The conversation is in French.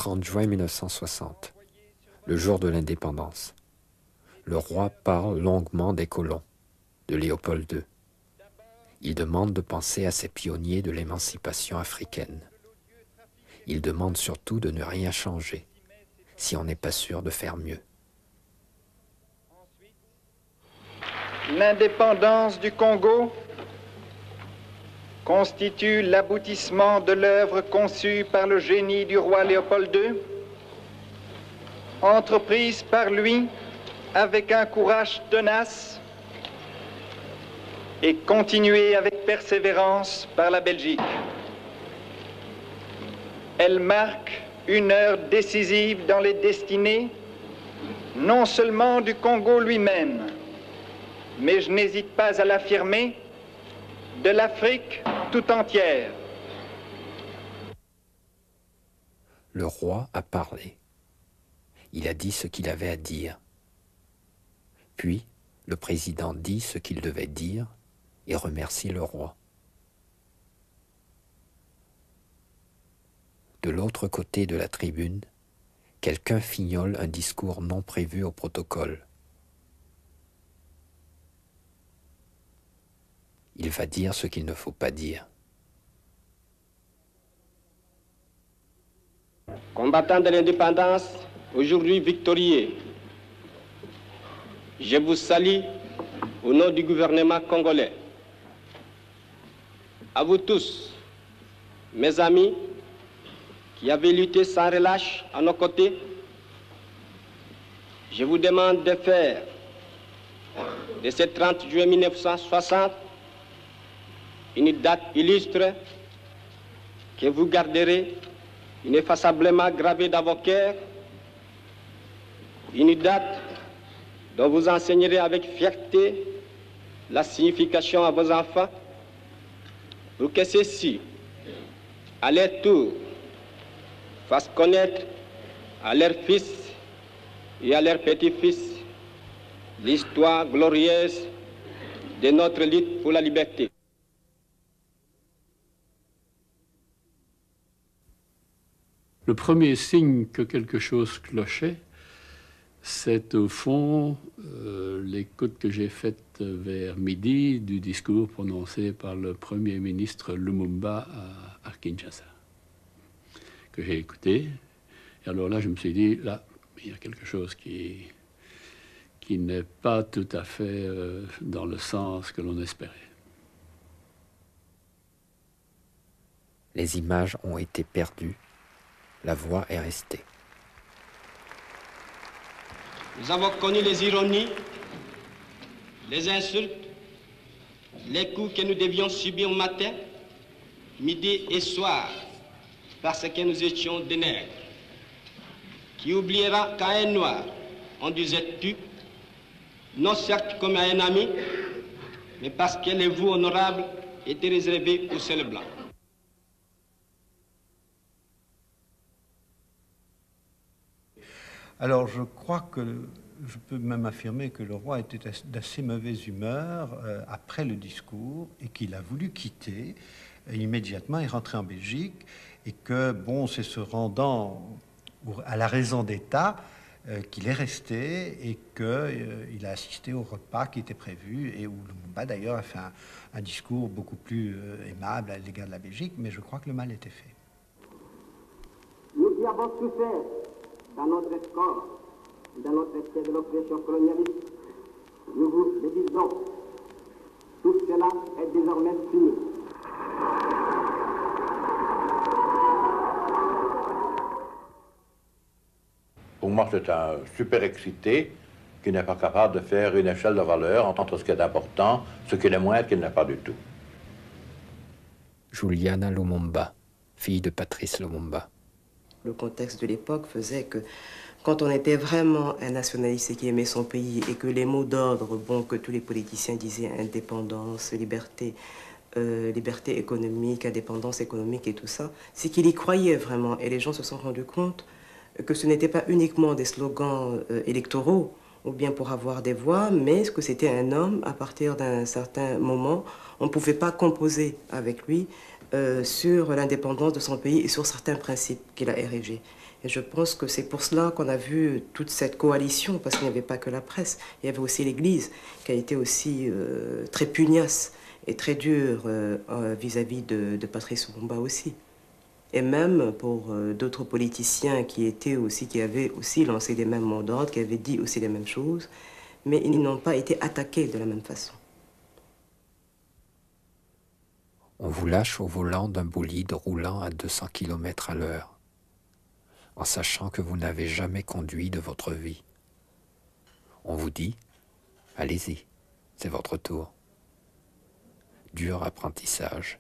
30 juin 1960, le jour de l'indépendance. Le roi parle longuement des colons, de Léopold II. Il demande de penser à ces pionniers de l'émancipation africaine. Il demande surtout de ne rien changer, si on n'est pas sûr de faire mieux. L'indépendance du Congo constitue l'aboutissement de l'œuvre conçue par le génie du roi Léopold II, entreprise par lui avec un courage tenace et continuée avec persévérance par la Belgique. Elle marque une heure décisive dans les destinées, non seulement du Congo lui-même, mais je n'hésite pas à l'affirmer, de l'Afrique tout entière. Le roi a parlé. Il a dit ce qu'il avait à dire. Puis, le président dit ce qu'il devait dire et remercie le roi. De l'autre côté de la tribune, quelqu'un fignole un discours non prévu au protocole. Il va dire ce qu'il ne faut pas dire. Combattants de l'indépendance, aujourd'hui victorieux, je vous salue au nom du gouvernement congolais. À vous tous, mes amis, qui avez lutté sans relâche à nos côtés, je vous demande de faire de ce 30 juillet 1960 une date illustre que vous garderez ineffaçablement gravée dans vos cœurs, une date dont vous enseignerez avec fierté la signification à vos enfants, pour que ceux-ci, à leur tour, fassent connaître à leurs fils et à leurs petits-fils l'histoire glorieuse de notre lutte pour la liberté. Le premier signe que quelque chose clochait, c'est au fond l'écoute que j'ai faite vers midi du discours prononcé par le Premier ministre Lumumba à Kinshasa, que j'ai écouté. Et alors là, je me suis dit, là, il y a quelque chose qui n'est pas tout à fait dans le sens que l'on espérait. Les images ont été perdues. La voix est restée. Nous avons connu les ironies, les insultes, les coups que nous devions subir matin, midi et soir, parce que nous étions des nègres. Qui oubliera qu'à un noir, on disait tu, non certes comme à un ami, mais parce que les vous honorables étaient réservés aux seuls blancs. Alors, je crois que je peux même affirmer que le roi était d'assez mauvaise humeur après le discours et qu'il a voulu quitter immédiatement et rentrer en Belgique et que, bon, c'est se rendant à la raison d'État qu'il est resté et qu'il a assisté au repas qui était prévu et où Lumumba d'ailleurs a fait un discours beaucoup plus aimable à l'égard de la Belgique, mais je crois que le mal était fait. Nous y avons souffert dans notre corps, dans notre excès de l'oppression colonialiste. Nous vous le disons, tout cela est désormais fini. Pour moi, c'est un super excité qui n'est pas capable de faire une échelle de valeur entre ce qui est important, ce qui est moins et ce qui n'est pas du tout. Juliana Lumumba, fille de Patrice Lumumba. Le contexte de l'époque faisait que quand on était vraiment un nationaliste et qui aimait son pays et que les mots d'ordre, bon, que tous les politiciens disaient indépendance, liberté, liberté économique, indépendance économique et tout ça, c'est qu'il y croyait vraiment. Et les gens se sont rendus compte que ce n'était pas uniquement des slogans électoraux ou bien pour avoir des voix, mais que c'était un homme. À partir d'un certain moment, on ne pouvait pas composer avec lui sur l'indépendance de son pays et sur certains principes qu'il a érigés. Et je pense que c'est pour cela qu'on a vu toute cette coalition, parce qu'il n'y avait pas que la presse, il y avait aussi l'Église, qui a été aussi très pugnace et très dure vis-à-vis de Patrice Lumumba aussi. Et même pour d'autres politiciens qui avaient aussi lancé les mêmes mots d'ordre, qui avaient dit aussi les mêmes choses, mais ils n'ont pas été attaqués de la même façon. On vous lâche au volant d'un bolide roulant à 200 km à l'heure, en sachant que vous n'avez jamais conduit de votre vie. On vous dit, allez-y, c'est votre tour. Dur apprentissage,